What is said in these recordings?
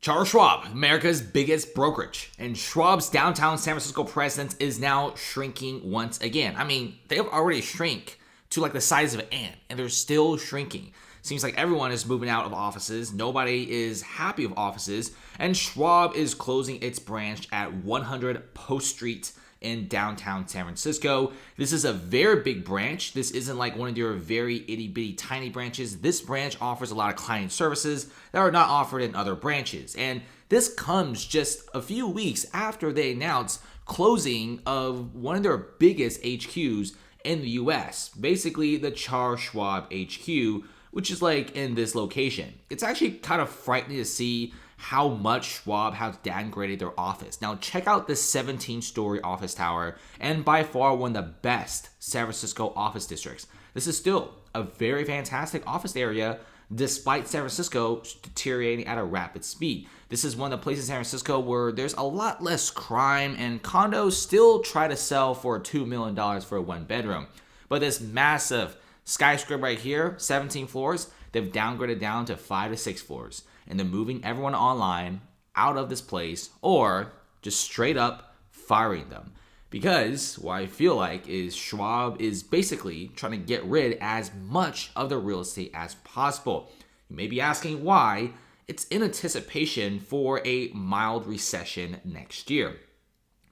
Charles Schwab, America's biggest brokerage, and Schwab's downtown San Francisco presence is now shrinking once again. I mean, they've already shrunk to like the size of an ant, and they're still shrinking. Seems like everyone is moving out of offices. Nobody is happy with offices, and Schwab is closing its branch at 100 Post Street in downtown San Francisco. This is a very big branch. This isn't like one of your very itty bitty tiny branches. This branch offers a lot of client services that are not offered in other branches. And this comes just a few weeks after they announced closing of one of their biggest HQs in the US, basically the Charles Schwab HQ, which is like in this location. It's actually kind of frightening to see how much Schwab has downgraded their office. Now check out this 17-story office tower, and by far one of the best San Francisco office districts. This is still a very fantastic office area despite San Francisco deteriorating at a rapid speed. This is one of the places in San Francisco where there's a lot less crime, and condos still try to sell for $2 million for a one bedroom. But this massive skyscraper right here, 17 floors, they've downgraded down to 5 to 6 floors. And they're moving everyone online out of this place, or just straight up firing them. Because what I feel like is Schwab is basically trying to get rid as much of the real estate as possible. You may be asking why. It's in anticipation for a mild recession next year.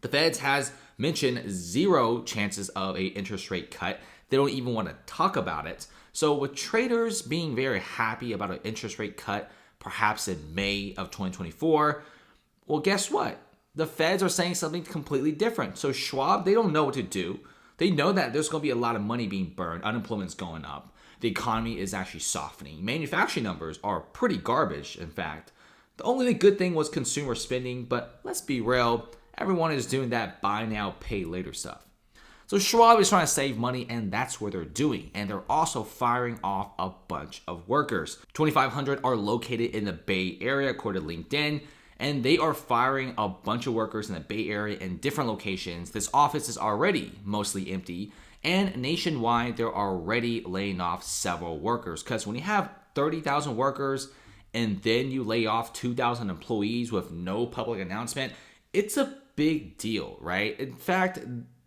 The Feds has mentioned 0 chances of an interest rate cut. They don't even want to talk about it. So with traders being very happy about an interest rate cut, perhaps in May of 2024, well, guess what? The Feds are saying something completely different. So Schwab, they don't know what to do. They know that there's going to be a lot of money being burned. Unemployment's going up. The economy is actually softening. Manufacturing numbers are pretty garbage, in fact. The only good thing was consumer spending, but let's be real, everyone is doing that buy now, pay later stuff. So Schwab is trying to save money, and that's what they're doing. And they're also firing off a bunch of workers. 2,500 are located in the Bay Area, according to LinkedIn. And they are firing a bunch of workers in the Bay Area in different locations. This office is already mostly empty. And nationwide, they're already laying off several workers. Because when you have 30,000 workers and then you lay off 2,000 employees with no public announcement, it's a big deal, right? In fact,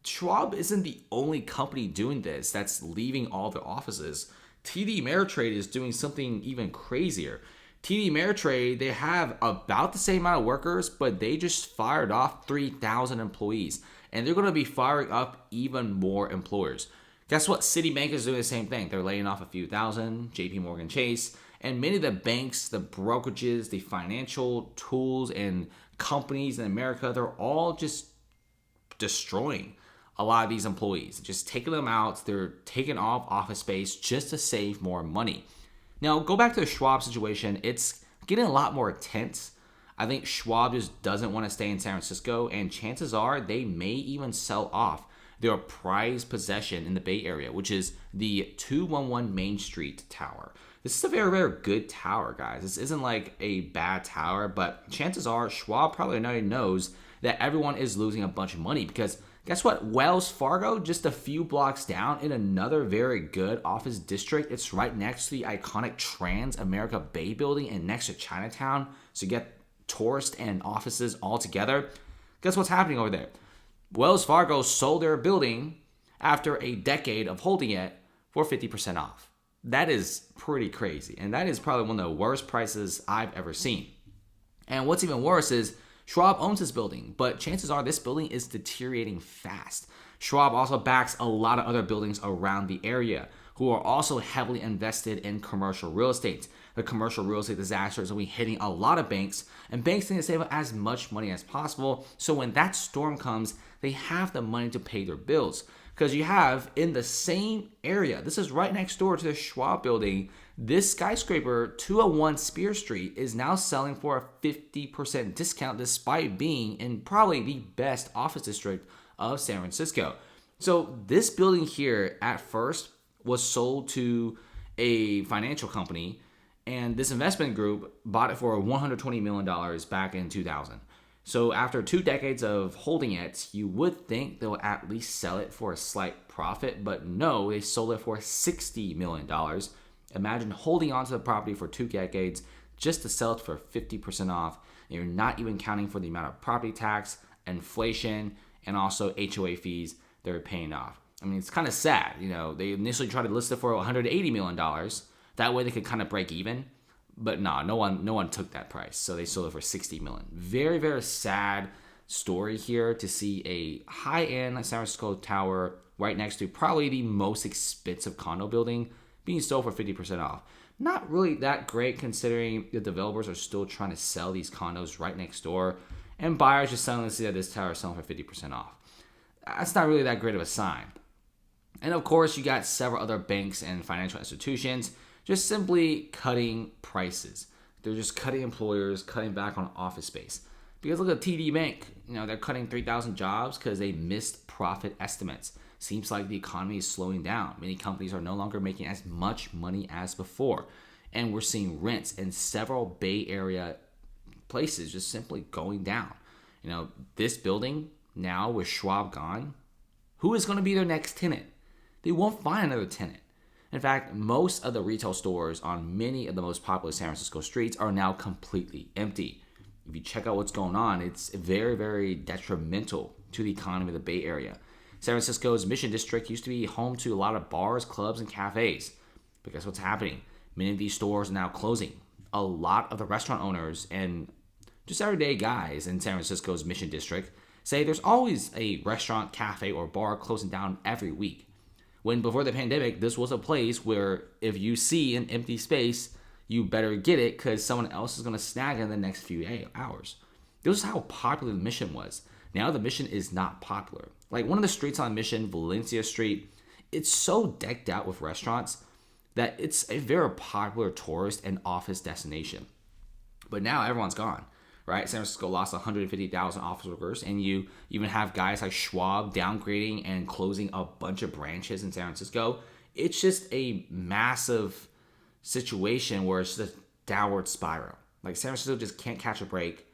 Schwab isn't the only company doing this that's leaving all their offices. TD Ameritrade is doing something even crazier. TD Ameritrade, they have about the same amount of workers, but they just fired off 3,000 employees. And they're going to be firing up even more employers. Guess what? Citibank is doing the same thing. They're laying off a few thousand, JP Morgan Chase, and many of the banks, the brokerages, the financial tools and companies in America, they're all just destroying a lot of these employees, just taking them out. They're taking off office space just to save more money. Now, go back to the Schwab situation. It's getting a lot more intense. I think Schwab just doesn't want to stay in San Francisco, and chances are they may even sell off their prized possession in the Bay Area, which is the 211 Main Street Tower. This is a very, very good tower, guys. This isn't like a bad tower, but chances are Schwab probably already knows that everyone is losing a bunch of money because guess what? Wells Fargo, just a few blocks down in another very good office district. It's right next to the iconic Trans America Bay building and next to Chinatown. So you get tourists and offices all together. Guess what's happening over there? Wells Fargo sold their building after a decade of holding it for 50% off. That is pretty crazy. And that is probably one of the worst prices I've ever seen. And what's even worse is Schwab owns this building, but chances are this building is deteriorating fast. Schwab also backs a lot of other buildings around the area who are also heavily invested in commercial real estate. The commercial real estate disaster is going to be hitting a lot of banks, and banks need to save up as much money as possible. So when that storm comes, they have the money to pay their bills. Because you have in the same area, this is right next door to the Schwab building, this skyscraper, 201 Spear Street, is now selling for a 50% discount despite being in probably the best office district of San Francisco. So this building here at first was sold to a financial company, and this investment group bought it for $120 million back in 2000. So after 2 decades of holding it, you would think they'll at least sell it for a slight profit, but no, they sold it for $60 million. Imagine holding onto the property for 2 decades, just to sell it for 50% off. And you're not even counting for the amount of property tax, inflation, and also HOA fees they're paying off. I mean, it's kind of sad. They initially tried to list it for $180 million. That way they could kind of break even. But no one took that price. So they sold it for $60 million. Very, very sad story here to see a high-end San Francisco tower right next to probably the most expensive condo building being sold for 50% off. Not really that great considering the developers are still trying to sell these condos right next door and buyers just suddenly see that this tower is selling for 50% off. That's not really that great of a sign. And of course, you got several other banks and financial institutions just simply cutting prices. They're just cutting employers, cutting back on office space. Because look at TD Bank, they're cutting 3,000 jobs because they missed profit estimates. Seems like the economy is slowing down. Many companies are no longer making as much money as before. And we're seeing rents in several Bay Area places just simply going down. This building now with Schwab gone, who is going to be their next tenant? They won't find another tenant. In fact, most of the retail stores on many of the most popular San Francisco streets are now completely empty. If you check out what's going on, it's very, very detrimental to the economy of the Bay Area. San Francisco's Mission District used to be home to a lot of bars, clubs, and cafes. But guess what's happening? Many of these stores are now closing. A lot of the restaurant owners and just everyday guys in San Francisco's Mission District say there's always a restaurant, cafe, or bar closing down every week. When before the pandemic, this was a place where if you see an empty space, you better get it because someone else is going to snag it in the next few hours. This is how popular the Mission was. Now the Mission is not popular. Like one of the streets on Mission, Valencia Street, it's so decked out with restaurants that it's a very popular tourist and office destination. But now everyone's gone. Right? San Francisco lost 150,000 office workers, and you even have guys like Schwab downgrading and closing a bunch of branches in San Francisco. It's just a massive situation where it's just a downward spiral. Like San Francisco just can't catch a break.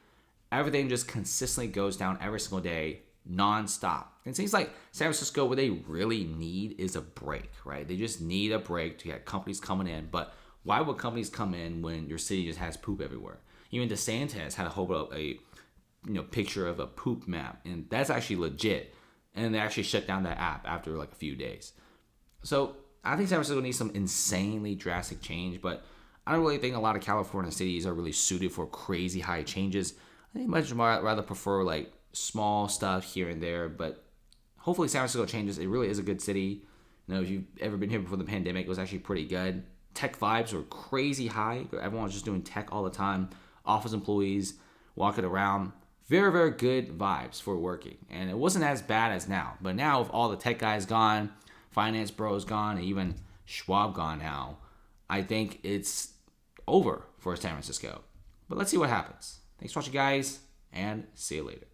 Everything just consistently goes down every single day, nonstop. And it seems like San Francisco, what they really need is a break, right? They just need a break to get companies coming in. But why would companies come in when your city just has poop everywhere? Even DeSantis had to hold up a picture of a poop map, and that's actually legit. And they actually shut down that app after like a few days. So I think San Francisco needs some insanely drastic change, but I don't really think a lot of California cities are really suited for crazy high changes. I think much more rather prefer like small stuff here and there, but hopefully San Francisco changes. It really is a good city. If you've ever been here before the pandemic, it was actually pretty good. Tech vibes were crazy high. Everyone was just doing tech all the time. Office employees walking around. Very, very good vibes for working. And it wasn't as bad as now. But now with all the tech guys gone, finance bros gone, and even Schwab gone now, I think it's over for San Francisco. But let's see what happens. Thanks for watching, guys, and see you later.